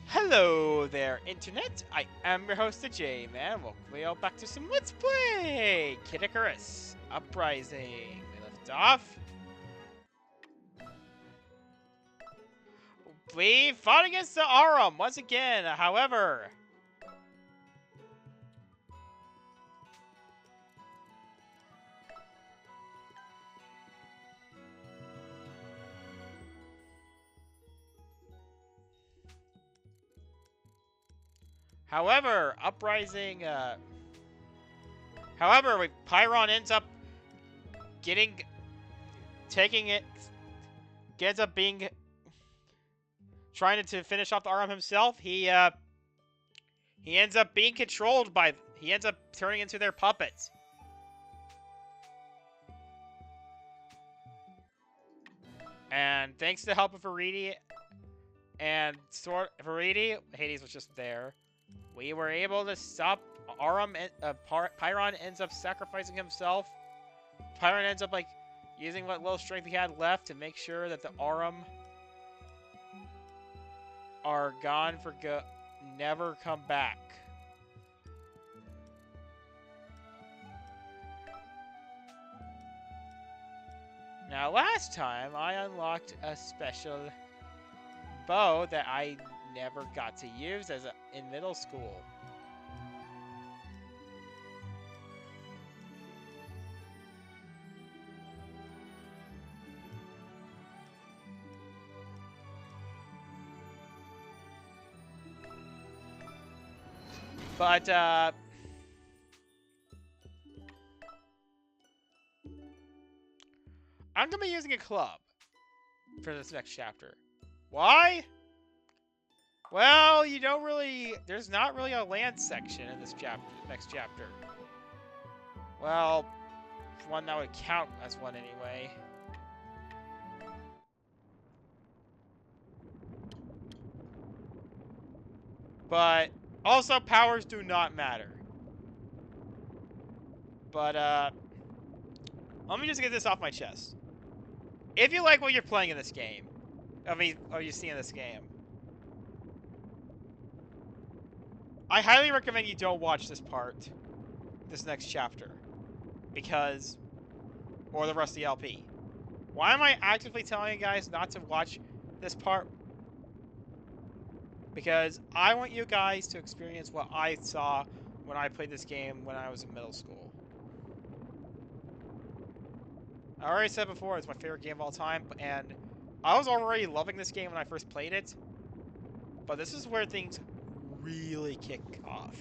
Hello there, Internet. I am your host, the J-Man. Welcome you all back to some Let's Play Kid Icarus Uprising. We left off. We fought against the Arum once again. Uprising. Pyron ends up getting, taking it, ends up being, trying to finish off the Arum himself. He ends up being controlled by, he ends up turning into their puppets. And thanks to the help of Veridi and Veridi, Hades was just there. We were able to stop Arum. Pyron ends up sacrificing himself. Pyron ends up using what little strength he had left to make sure that the Arum are gone for good, never come back. Now, last time I unlocked a special bow that I never got to use in middle school. But, I'm going to be using a club for this next chapter. Why? Well, you don't really... There's not really a land section in this next chapter. Well, one that would count as one anyway. But, also, powers do not matter. But, let me just get this off my chest. If you like what you're playing in this game, or you see in this game, I highly recommend you don't watch this next chapter, or the rest of the LP. Why am I actively telling you guys not to watch this part? Because I want you guys to experience what I saw when I played this game when I was in middle school. I already said before, it's my favorite game of all time, and I was already loving this game when I first played it, but this is where things really kick off.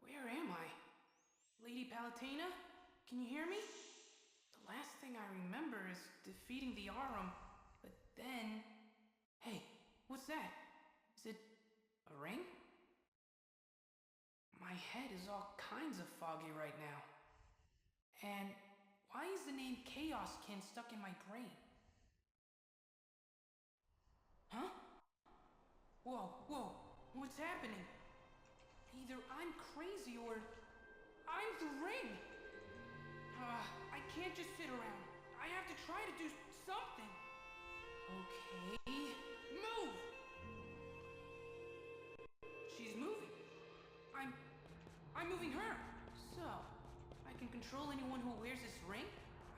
Where am I? Lady Palatina? Can you hear me? The last thing I remember is defeating the Arum, but then... Hey, what's that? Is it a ring? My head is all kinds of foggy right now. And why is the name Chaoskin stuck in my brain? Huh? Whoa, what's happening? Either I'm crazy or I'm the ring! I can't just sit around. I have to try to do something. Okay, move! She's moving. I'm moving her. So, I can control anyone who wears this ring?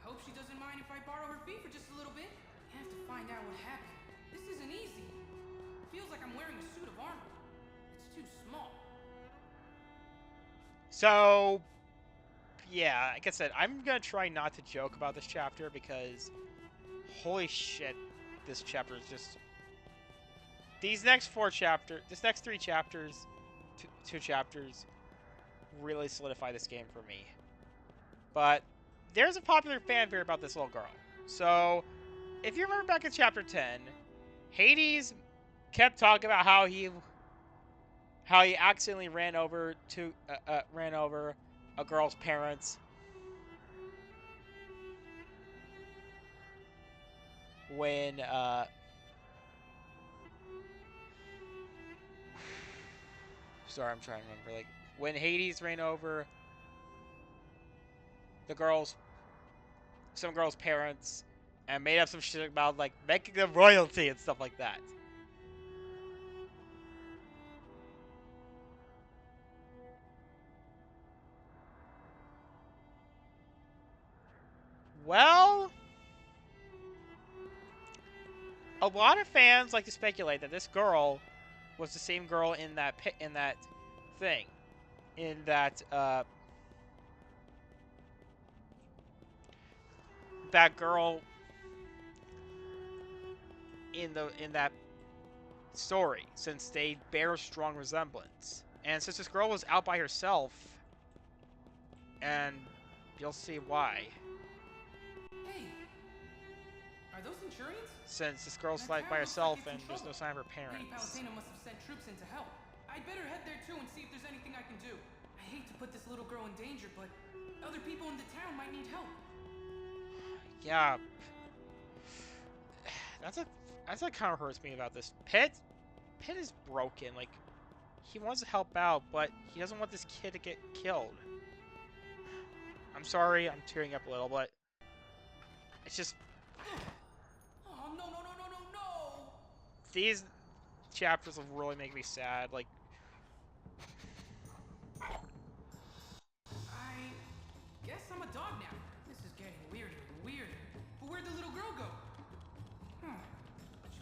I hope she doesn't mind if I borrow her feet for just a little bit. I have to find out what happened. This isn't easy. Feels like I'm wearing a suit of armor. It's too small. So, yeah, like I said, I'm gonna try not to joke about this chapter because, holy shit, this chapter is just... This next three chapters, two chapters, really solidify this game for me. But there's a popular fanfare about this little girl. So, if you remember back in chapter 10, Hades kept talking about how he accidentally ran over a girl's parents when Sorry, I'm trying to remember. Like when Hades ran over the girls, some girls' parents, and made up some shit about like making them royalty and stuff like that. Well, a lot of fans like to speculate that this girl was the same girl in that thing, in that girl in that story, since they bear strong resemblance. And since this girl was out by herself, and you'll see why. Hey, are those Centurions? Since this girl's like by herself and there's no sign of her parents. Lady Palutena must have sent troops in to help. I'd better head there too and see if there's anything I can do. I hate to put this little girl in danger, but other people in the town might need help. Yeah. That's what kind of hurts me about this. Pit is broken. Like, he wants to help out, but he doesn't want this kid to get killed. I'm sorry, I'm tearing up a little, but it's just... Oh, no, no, no, no, no, no! These chapters will really make me sad. Like, I guess I'm a dog now. This is getting weirder and weirder. But where'd the little girl go? She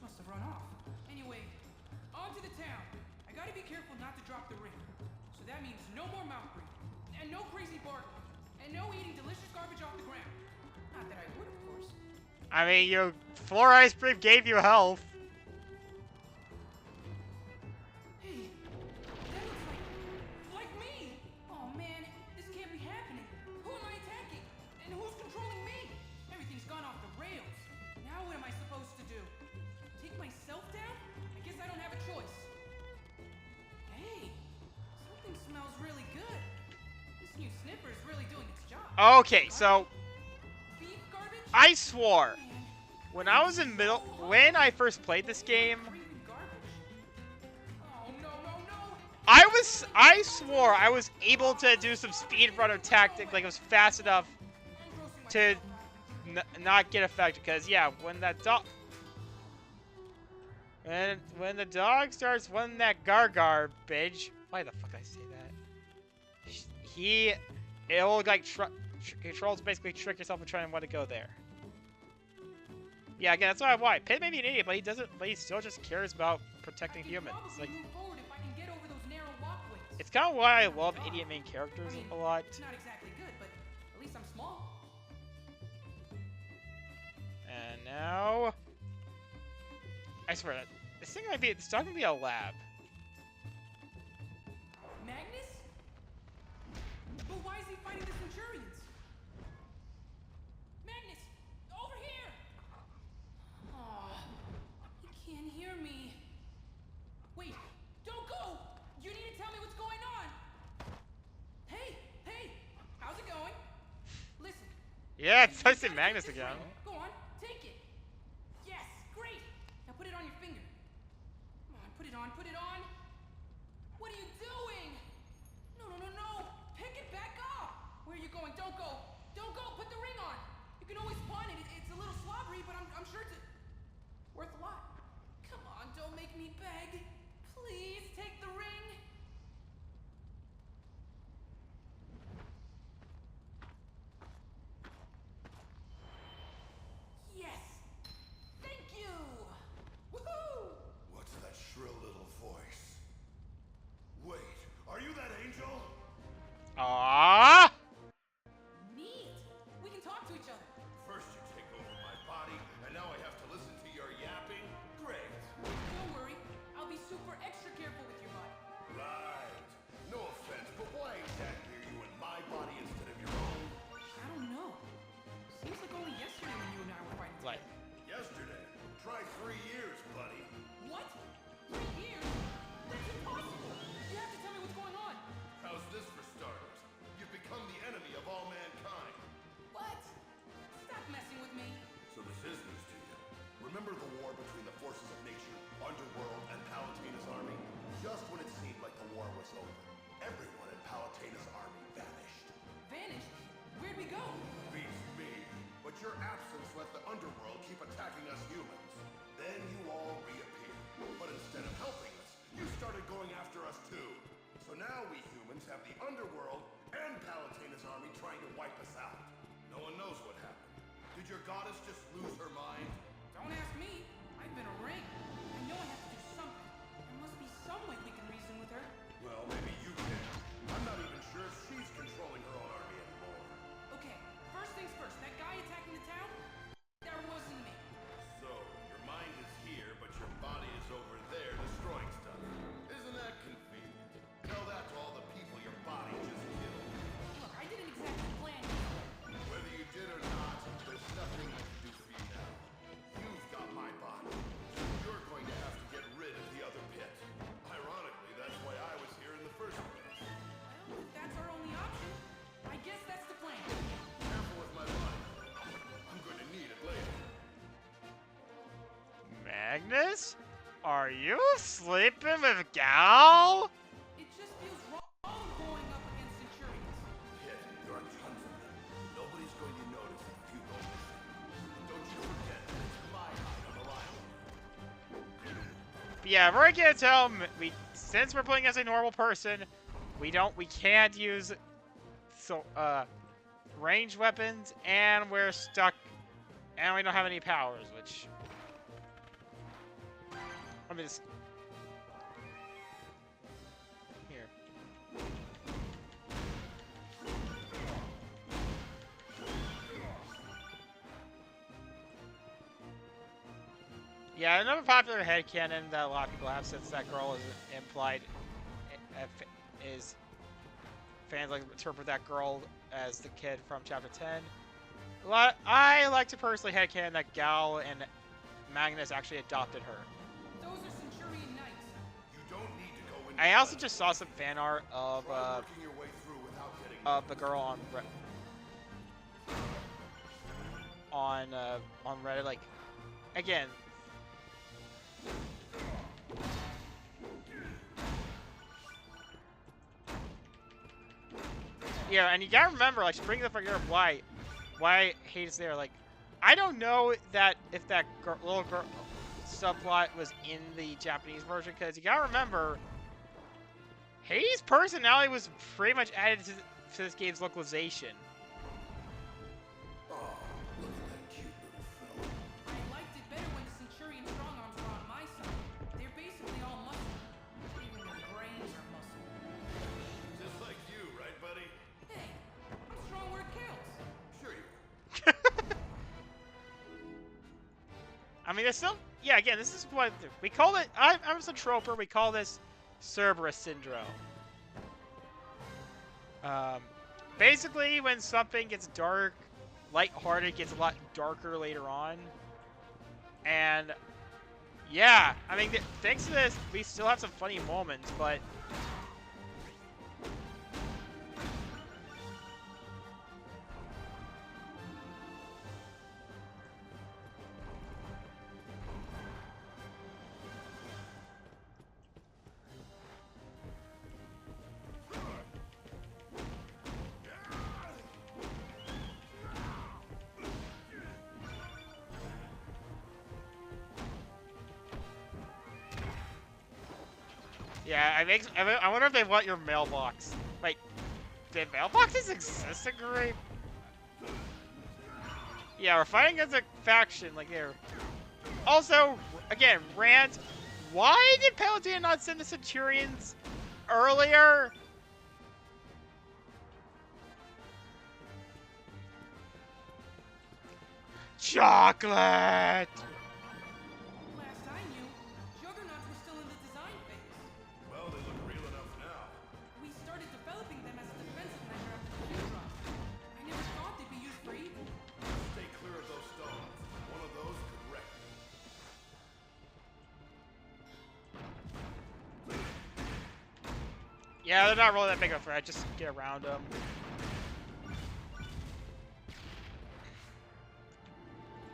must have run off. Anyway, on to the town. I gotta be careful not to drop the ring. So that means no more mouth breathing, and no crazy barking, and no eating delicious garbage off the ground. Not that I would, of course. I mean, your floor ice cream gave you health. Hey, that looks like me! Oh man, this can't be happening. Who am I attacking? And who's controlling me? Everything's gone off the rails. Now what am I supposed to do? Take myself down? I guess I don't have a choice. Hey, something smells really good. This new sniffer is really doing its job. Okay, so Beef garbage? I swore Man, when I was in when I first played this game, creepy garbage. Oh no, no, no! I swore I was able to do some speedrunner tactic, like it was fast enough I'm grossing to myself out. not get affected. Because yeah, when that dog, when the dog starts wanting that garbage, why the fuck did I say that? It will like controls basically trick yourself into trying to want to go there. Yeah, again, that's why. Pit may be an idiot, but he doesn't. But he still just cares about protecting humans. Like, Move forward if I can get over those narrow walkways. it's kind of why I love idiot main characters a lot. It's not exactly good, but at least I'm small. And now, I swear that this thing might be. It's not gonna be a lab. Magnus? But why is he fighting the Centurions? Magnus! Over here! Aw, he can't hear me. Wait, don't go! You need to tell me what's going on! Hey, hey! How's it going? Listen. Yeah, it's you nice to gotta Magnus take this again. ring. Go on, take it. Yes, great! Now put it on your finger. Come on, put it on, put it on! What are you doing? No, no, no, no! Pick it back up! Where are you going? Don't go! Don't go! Put the ring on! You can always pawn it. It's a little slobbery, but I'm sure it's worth a lot. Come on, don't make me beg. Please take the ring. war was over, everyone in Palatena's army vanished. Vanished? Where'd we go? Beats me. But your absence let the underworld keep attacking us humans. Then you all reappeared. But instead of helping us, you started going after us too. So now we humans have the underworld and Palatena's army trying to wipe us out. No one knows what happened. Did your goddess just lose her mind? Don't ask me. I've been a ring. I know I have to do something. There must be some way we can reason with her. Well, maybe you can. I'm not even sure if she's controlling her own army anymore. Okay, first things first. That guy attacking the town? That wasn't me. So, your mind is here, but your body is over there destroying stuff. Isn't that convenient? Tell that to all the people your body just killed. Look, I didn't exactly plan it. Whether you did or not, there's nothing I can do for you now. You've got my body. You're going to have to get rid of the other pit. Ironically, that's why I was here in the first place. Well, if that's our only option, I guess that's the plan. Careful with my body. I'm going to need it later. Magnus? Are you sleeping with Gal? It just feels wrong going up against Centurions. Hit, there are tons of them. Nobody's going to notice if you go missing. Don't you forget that it's my hide on the line. But yeah, we're gonna tell him since we're playing as a normal person, we can't use ranged weapons, and we're stuck, and we don't have any powers, which let me just here. Yeah, another popular headcanon that a lot of people have, since that girl is implied, is fans like to interpret that girl as the kid from Chapter 10. I like to personally headcanon that Gal and Magnus actually adopted her. Those are Centurion knights. You don't need to go into I also just saw some fan art of Try working your way through without getting the girl on Reddit. Like, again, yeah, and you gotta remember, like, she brings up for Europe why Hades there. Like, I don't know that if that little girl subplot was in the Japanese version, because you gotta remember, Hades' personality was pretty much added to this game's localization. Oh, look at that cute little fella. I liked it better when the Centurion strongarms were on my side. They're basically all muscle. Even their brains are muscle. Just like you, right, buddy? Hey, I'm strong where it counts. Sure you I mean, there's still, yeah, again, this is what we call it. I'm a troper. We call this Cerberus syndrome. Basically, when something gets dark, lighthearted gets a lot darker later on. And yeah, I mean, thanks to this, we still have some funny moments, but yeah, I wonder if they want your mailbox. Like, did mailboxes exist in Great? Yeah, we're fighting as a faction, like here. Also, again, rant. Why did Paladin not send the Centurions earlier? Chocolate! Last I knew, Juggernauts were still in the design phase. Well, they look real enough now. We started developing them as a defensive measure after the fuel drop. I never thought they'd be used for evil. Stay clear of those stones. One of those could wreck you. Yeah, they're not really that big of a threat. Just get around them.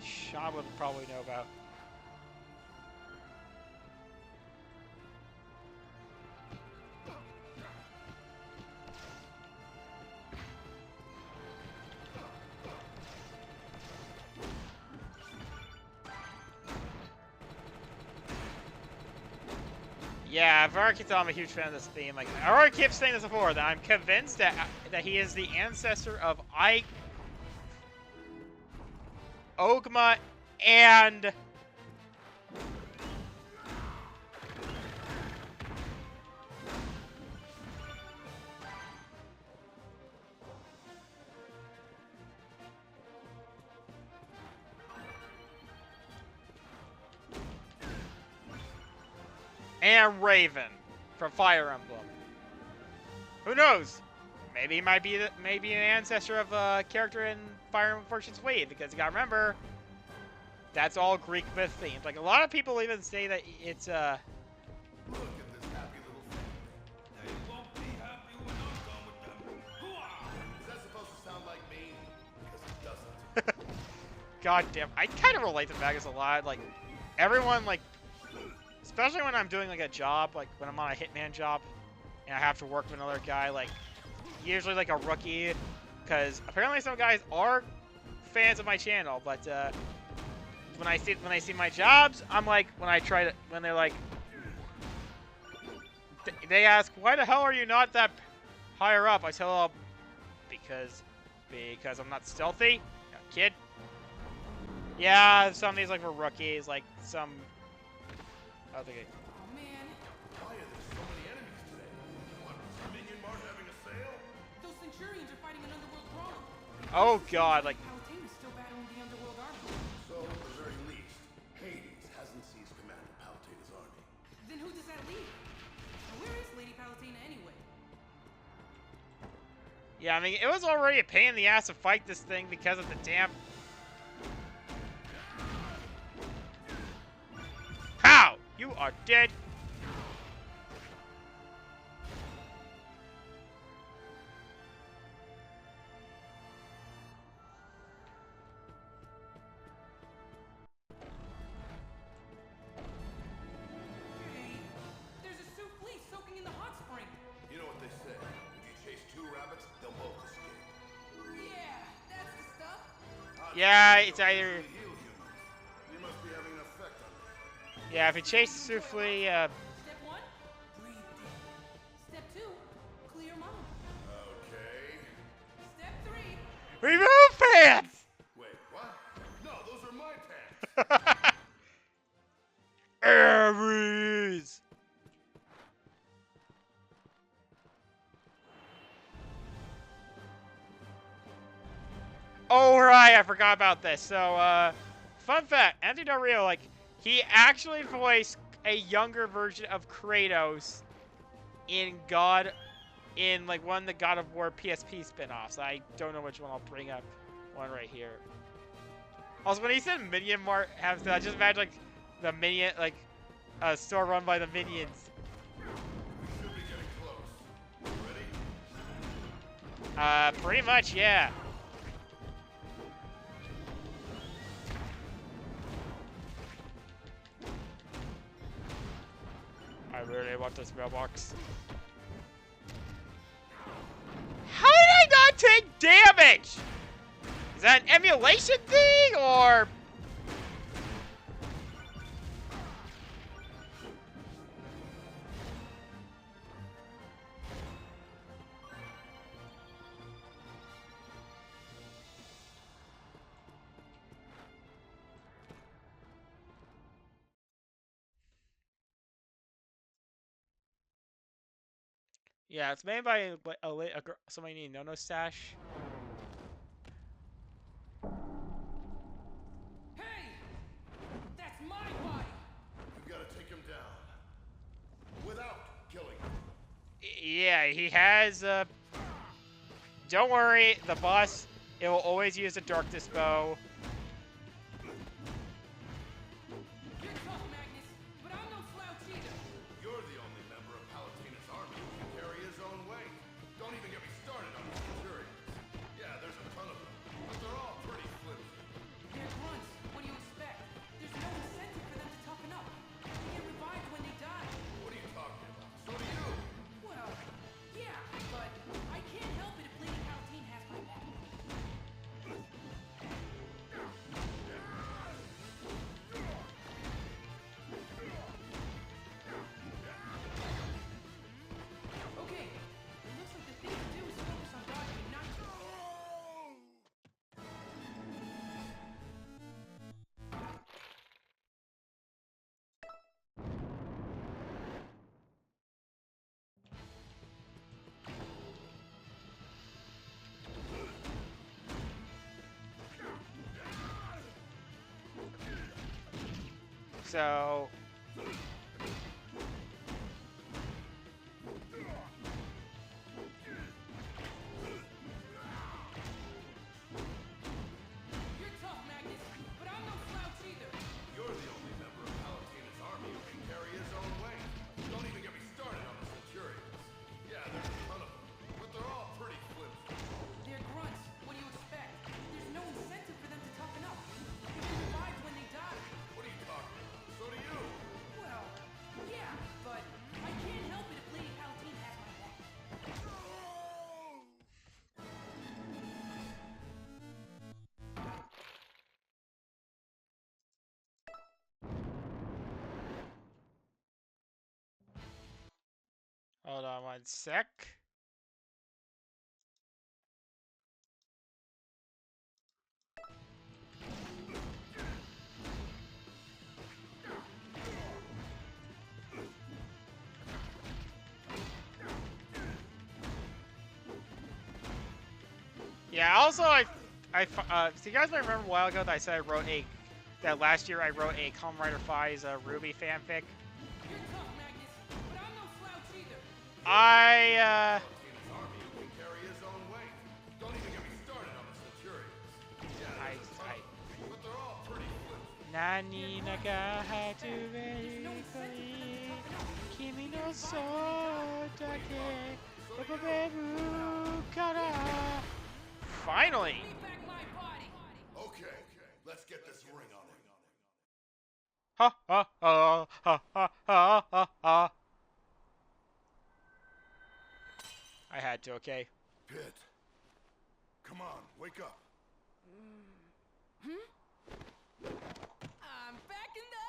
Sean would probably know about. Yeah, I've already told I'm a huge fan of this theme. Like, I already kept saying this before, that I'm convinced that he is the ancestor of Ogma and Raven from Fire Emblem. Who knows? Maybe he might be maybe an ancestor of a character in Fire Emblem Fortune's Wave, because you gotta remember, that's all Greek myth themed. Like, a lot of people even say that it's Look at this happy little family. They won't be happy when I'm done with them. Is that supposed to sound like me? Because it doesn't. God damn, I kind of relate to Vegas a lot. Like, everyone, like, especially when I'm doing, like, a job, like, when I'm on a hitman job, and I have to work with another guy, like, usually, like, a rookie, because apparently some guys are fans of my channel, but, when I see my jobs, I'm like, when they're like, they ask, why the hell are you not that higher up? I tell them, because I'm not stealthy, kid. Yeah, some of these, like, were rookies, like, some, I don't think it, Oh man, Why are there so many enemies today? What, is Minion Mart having a sale? those Centurions are fighting an underworld brawler. oh god, like, Palatine is still battling the underworld army. So, at the very least, Hades hasn't seized command of Palutina's army. Then who does that leave? And where is Lady Palatina anyway? yeah, I mean, it was already a pain in the ass to fight this thing because of the damn... Pow! You are dead. Hey, there's a souffle soaking in the hot spring. You know what they say, if you chase two rabbits, they'll both escape. Yeah, that's the stuff. Yeah, it's either... Heal humans. You must be having an effect on them. Yeah, if you chase the souffle, Step 1, breathe deep. Step 2, clear your mind. Okay. Step 3, remove pants! Wait, what? No, those are my pants. Ares! Oh, right, I forgot about this. So, fun fact, Anthony Del Rio, like, he actually voiced a younger version of Kratos in like, one of the God of War PSP spin-offs. I don't know which one. I'll bring up one right here. Also, when he said Minion Mart, I just imagine, like, the Minion, like, a store run by the Minions. We should be getting close. Ready? Pretty much, yeah. I really want this mailbox. How did I not take damage? Is that an emulation thing, or... Yeah, it's made by somebody named No Stash. hey! That's my body! We've got to take him down. Without killing him. Yeah, he has, don't worry, the boss, it will always use the Darkness Bow. You're tough, Magnus, but I'm no slouch either. You're the only member of Palatina's army who can carry his own weight. Don't even get me started on the Centurions. Yeah, there's a ton of them, but they're all pretty flimsy. They're grunts. What do you expect? There's no incentive for them to toughen up. They get revived when they die. What are you talking about? So do you. Well, yeah, but I can't help it if Lady Palatine has my back. So You're tough, Magnus, but I'm no slouch either. You're the only member of Palatinus' army who can carry his own weight. Don't even get me started on the Centurions. Yeah, there's a ton of them, but they're all pretty flimsy. They're grunts. What do you expect? There's no incentive for them to toughen up. They get revived when they die. What are you talking about? So do you. Well, yeah, but I can't help it if Lady Palatine has my back. hold on one sec. Yeah, also, so you guys might remember a while ago that I said that last year I wrote a Kamen Rider Phi's Ruby fanfic. You're tough, Magnus, but I'm no slouch either. I, Palatinus' army who can carry his own weight. Don't even get me started on the Centurions. Yeah, there's a ton of them, but they're all pretty flimsy. Nani naga hatu vei kimi no so dake okoberu kara. Finally! Give me back my body. Okay, let's get this ring on him. Ha ha ha ha ha ha ha ha. I had to, okay? Pit, come on, wake up. I'm back in the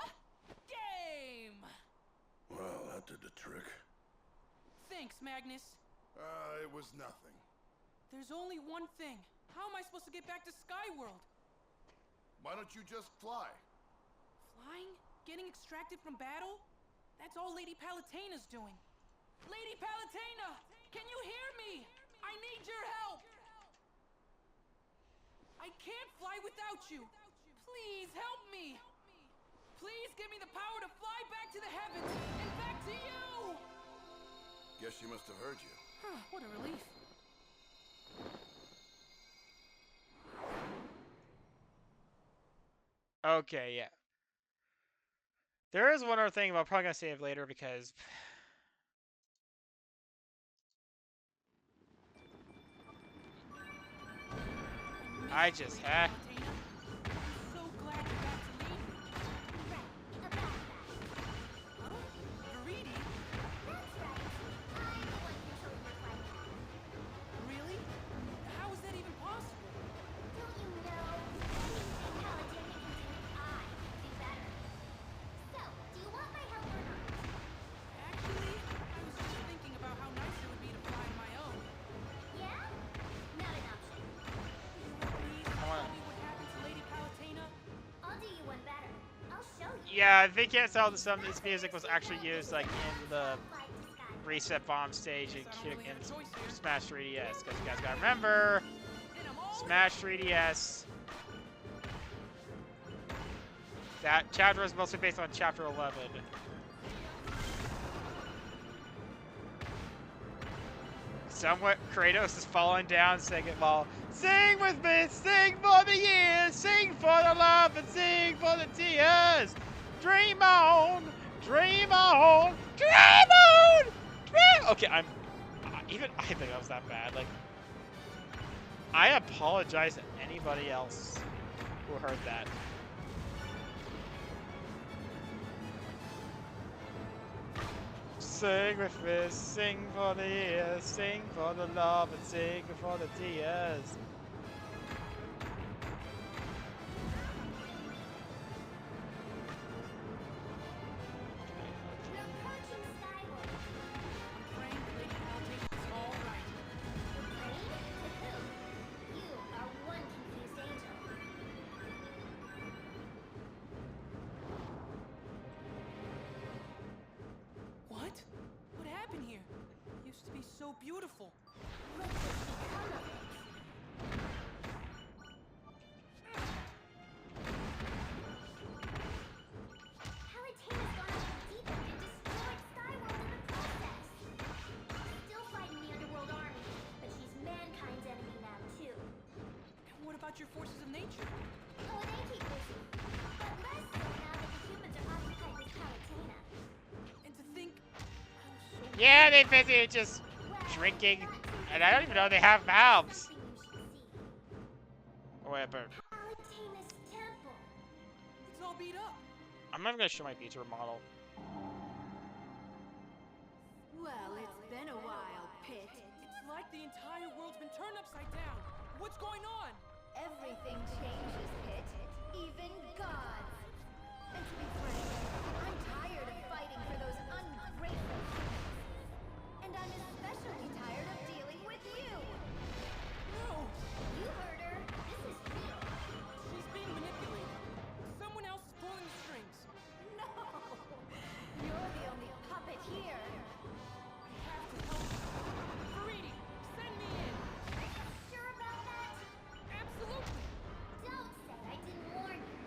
game. Well, that did the trick. Thanks, Magnus. It was nothing. There's only one thing. How am I supposed to get back to Skyworld? Why don't you just fly? Flying? Getting extracted from battle? That's all Lady Palataina's doing. Lady Palataina! Can you hear me? I need your help! I can't fly without you. Please help me. Please give me the power to fly back to the heavens and back to you! Guess she must have heard you. Huh, what a relief. Okay, yeah. There is one other thing, but I'm probably gonna save later because I just had. Palataina, I'm so glad you're back to lead me. Right, about that. Huh? Veridi? That's right. I'm the one controlling your flight path. Really? How is that even possible? Don't you know? Anything Palatine can do, I can do better. So, do you want my help or not? Actually, I was just thinking about how nice it would be to fly on my own. Yeah? Not an option. Please tell me what happened to Lady Palataina. I'll do you one better. I'll show you. Yeah, they can't tell that some of this music was actually used like in the Fly to Sky. Reset Bomb stage in, Guess I don't really have a choice here. Smash 3DS. Because you guys gotta remember, And I'm all Smash 3DS. That chapter was mostly based on Chapter 11. Somewhat, Kratos is falling down singing while sing with me, sing for the years, sing for the love, and sing for the tears. Dream on, dream on, dream on, dream. Okay, even I think that was that bad. Like, I apologize to anybody else who heard that. Sing with me, sing for the years, sing for the love, and sing for the tears. We're approaching Skyworld. praying that Lady Palataina's all right. Praying? To who? You are one confused angel. What? What happened here? It used to be so beautiful. Look what's become of it. about your forces of nature? Oh, they keep busy. But less so now that the humans are occupied with Palutena. And to think how so Yeah, they busy just Well, drinking, not too and I don't busy even know they though. have valves. Something you should see. Wait, but Palutena's temple. it's all beat up? I'm not gonna show my feature model. Well, it's been a while, Pit. It's like the entire world's been turned upside down. What's going on? Everything changes, Pit. Even gods. And to be frank, I'm tired of fighting for those ungrateful humans. And I'm especially tired of dealing with you. No! You heard her. This is real. She's being manipulated. Someone else is pulling the strings. No! You're the only puppet here. I have to help her. Faridi, send me in. Are you sure about that? Absolutely. Don't say I didn't warn you.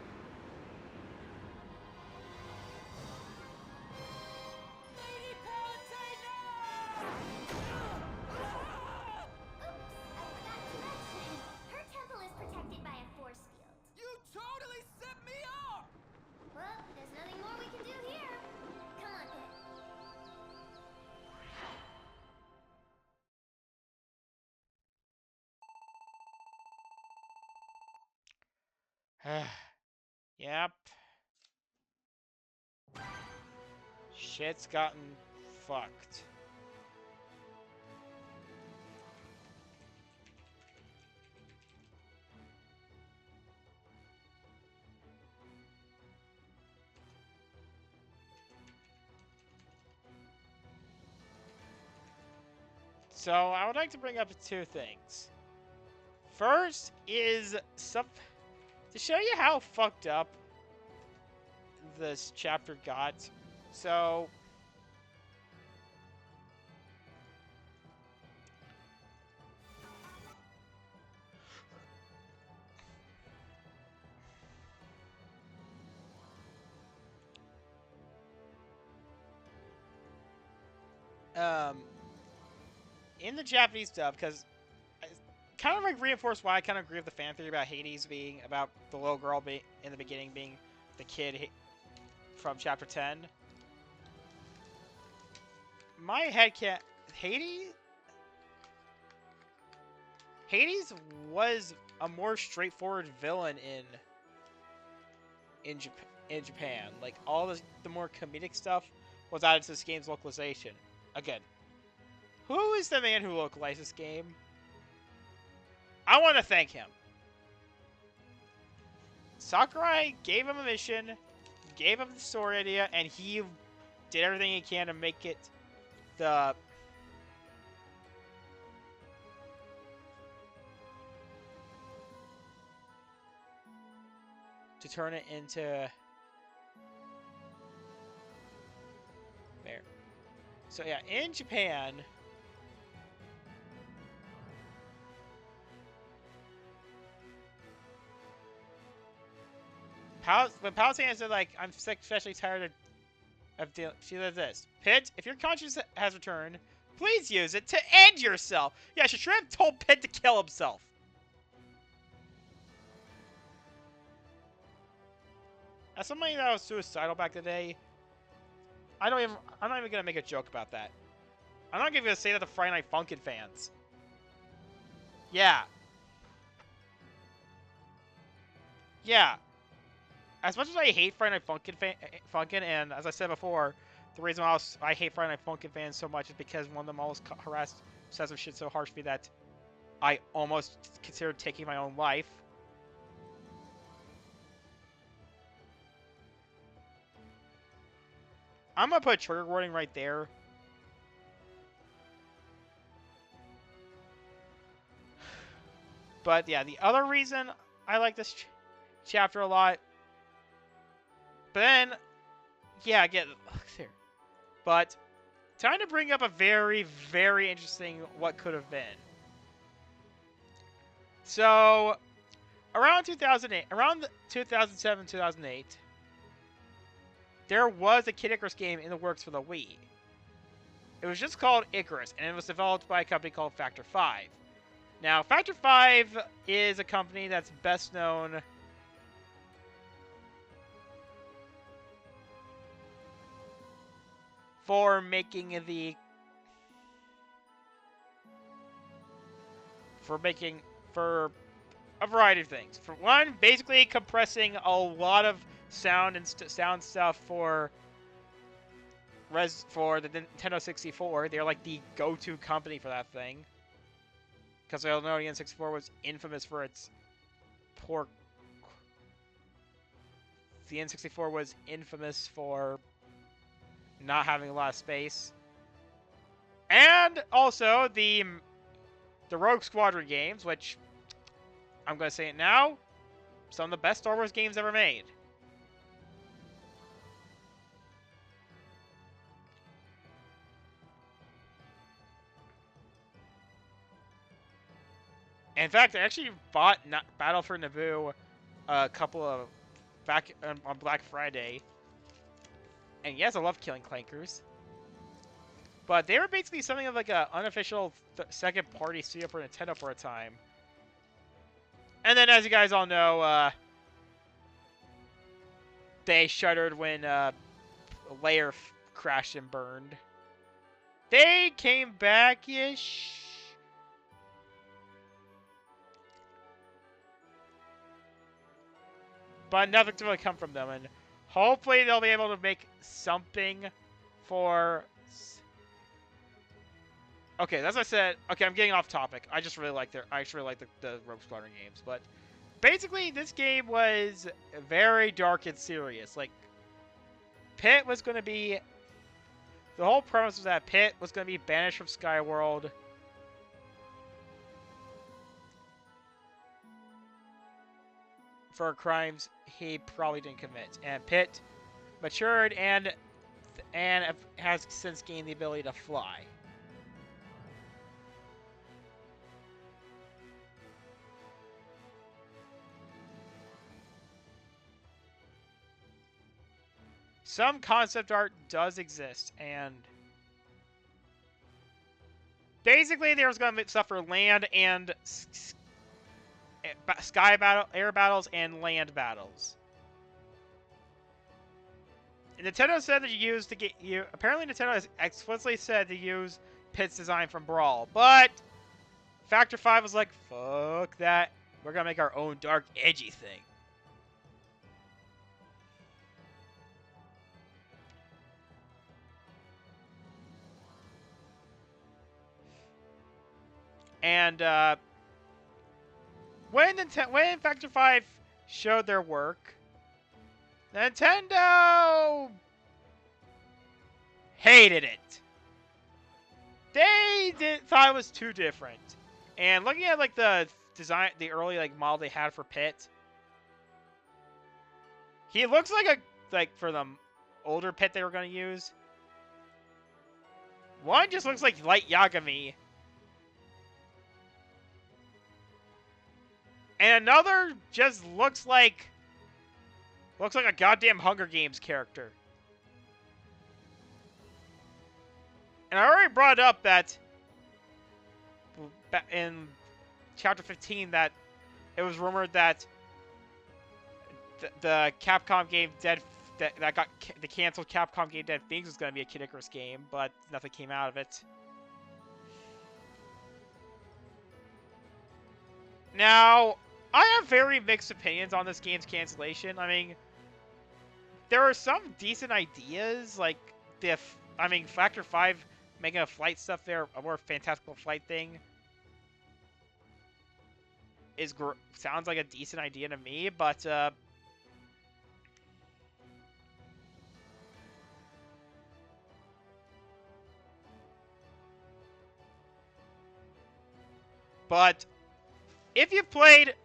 Lady Palutena! Oops, I forgot to mention. Her temple is protected by a force field. You totally set me up! Well, there's nothing more we can do here. Come on, Pit. Yep. Shit's gotten fucked. So I would like to bring up two things. First is to show you how fucked up this chapter got. So in the Japanese dub, because kind of like reinforce why I kind of agree with the fan theory about Hades being about the little girl being in the beginning being the kid from chapter 10. My head can't. Hades was a more straightforward villain in Japan. Like all the more comedic stuff was added to this game's localization. Again, who is the man who localized this game? I want to thank him. Sakurai gave him a mission, gave him the story idea, and he did everything he can to make it the to turn it into there. So yeah, in Japan, when Palutena said like, I'm especially tired of dealing, she said this: Pit, if your conscience has returned, please use it to end yourself. Yeah, she should have told Pit to kill himself. As somebody that was suicidal back in the day, I'm not even gonna make a joke about that. I'm not even gonna say that to Friday Night Funkin' fans. Yeah. Yeah. As much as I hate Friday Night Funkin', and as I said before, the reason why I hate Friday Night Funkin' fans so much is because one of them always harassed, says some shit so harshly that I almost considered taking my own life. I'm gonna put a trigger warning right there. But yeah, the other reason I like this chapter a lot. But then, yeah, again, here. But time to bring up a very, very interesting what could have been. So, around 2008, around 2007, 2008, there was a Kid Icarus game in the works for the Wii. It was just called Icarus, and it was developed by a company called Factor 5. Now, Factor 5 is a company that's best known for making the for a variety of things. For one, basically compressing a lot of sound and sound stuff for the Nintendo 64. They're like the go-to company for that thing. Because I know the N64 was infamous for its poor. The N64 was infamous for not having a lot of space, and also the Rogue Squadron games, which I'm going to say it now, some of the best Star Wars games ever made. In fact, I actually bought Battle for Naboo a couple of back on Black Friday, and yes, I love killing clankers. But they were basically something of like an unofficial second-party studio for Nintendo for a time. And then, as you guys all know, they shuttered when Layer crashed and burned. They came back-ish. But nothing's really come from them, and hopefully they'll be able to make something for... Okay, as I said, okay, I'm getting off topic. I just really like the Rogue Squadron games, but basically this game was very dark and serious. Like, Pitt was going to be... The whole premise was that Pitt was going to be banished from Skyworld for crimes he probably didn't commit. And Pitt matured and has since gained the ability to fly. Some concept art does exist, and basically there was going to be stuff for land and air battles, and land battles. And Nintendo said that apparently Nintendo has explicitly said to use Pitt's design from Brawl, but Factor 5 was like, fuck that. We're going to make our own dark, edgy thing. And when Factor 5 showed their work, Nintendo hated it. They thought it was too different. And looking at like the design, the early like model they had for Pitt, he looks like for the older Pitt they were going to use. One just looks like Light Yagami. And another just looks like a goddamn Hunger Games character. And I already brought up that in Chapter 15 that it was rumored that the Capcom game that got the canceled Capcom game Dead Things was going to be a Kid Icarus game, but nothing came out of it. Now, I have very mixed opinions on this game's cancellation. I mean, there are some decent ideas, like Factor 5 making a flight stuff there, a more fantastical flight thing, sounds like a decent idea to me, but if you've played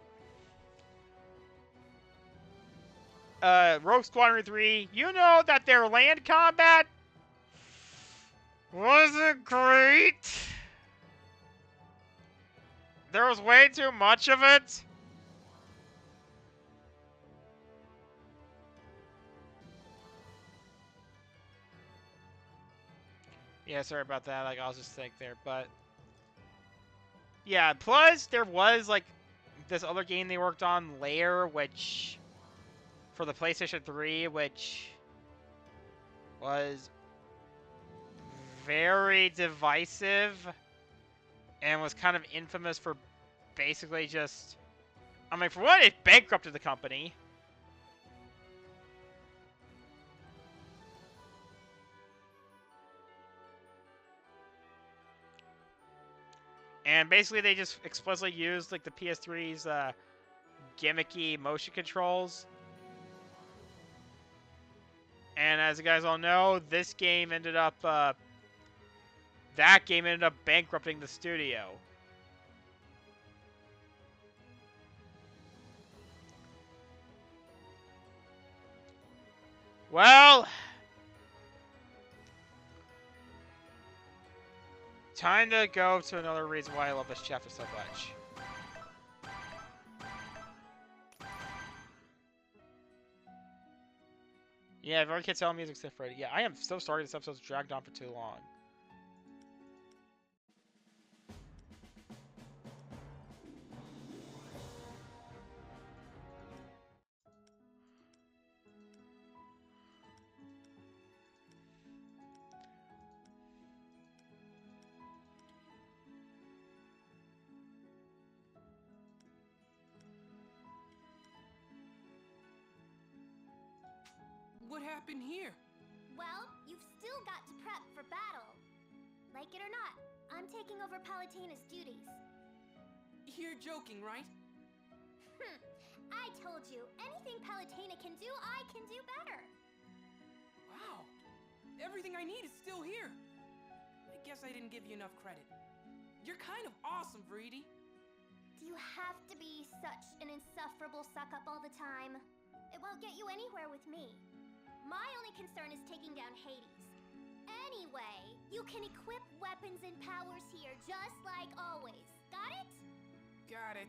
Rogue Squadron 3, you know that their land combat wasn't great. There was way too much of it. Yeah, sorry about that. Like, I was just think there, but Yeah, plus there was like this other game they worked on, Lair, which for the PlayStation 3, which was very divisive and was kind of infamous for basically just, I mean, for one, it bankrupted the company. And basically they just explicitly used like the PS3's gimmicky motion controls. And as you guys all know, this game ended up, that game ended up bankrupting the studio. Well, time to go to another reason why I love this chapter so much. Yeah, I've already can't tell music's different. Yeah, I am so sorry this episode's dragged on for too long. What happened here? Well, you've still got to prep for battle. Like it or not, I'm taking over Palutena's duties. You're joking, right? I told you, anything Palutena can do, I can do better. Wow. Everything I need is still here. I guess I didn't give you enough credit. You're kind of awesome, Vreedy. Do you have to be such an insufferable suck-up all the time? It won't get you anywhere with me. My only concern is taking down Hades. Anyway, you can equip weapons and powers here just like always. Got it? Got it.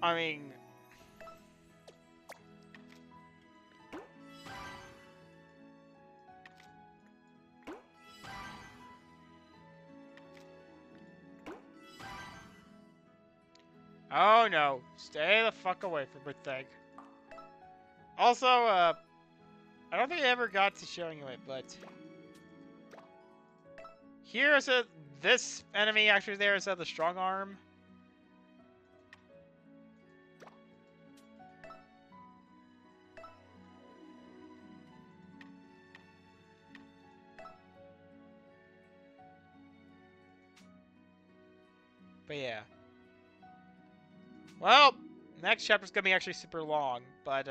I mean... Oh no, stay the fuck away from her thing. Also, I don't think I ever got to showing you it, but... Here's this enemy actually there is the strong arm. But yeah. Well, next chapter's gonna be actually super long, but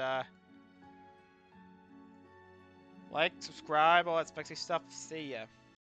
like, subscribe, all that spexy stuff. See ya.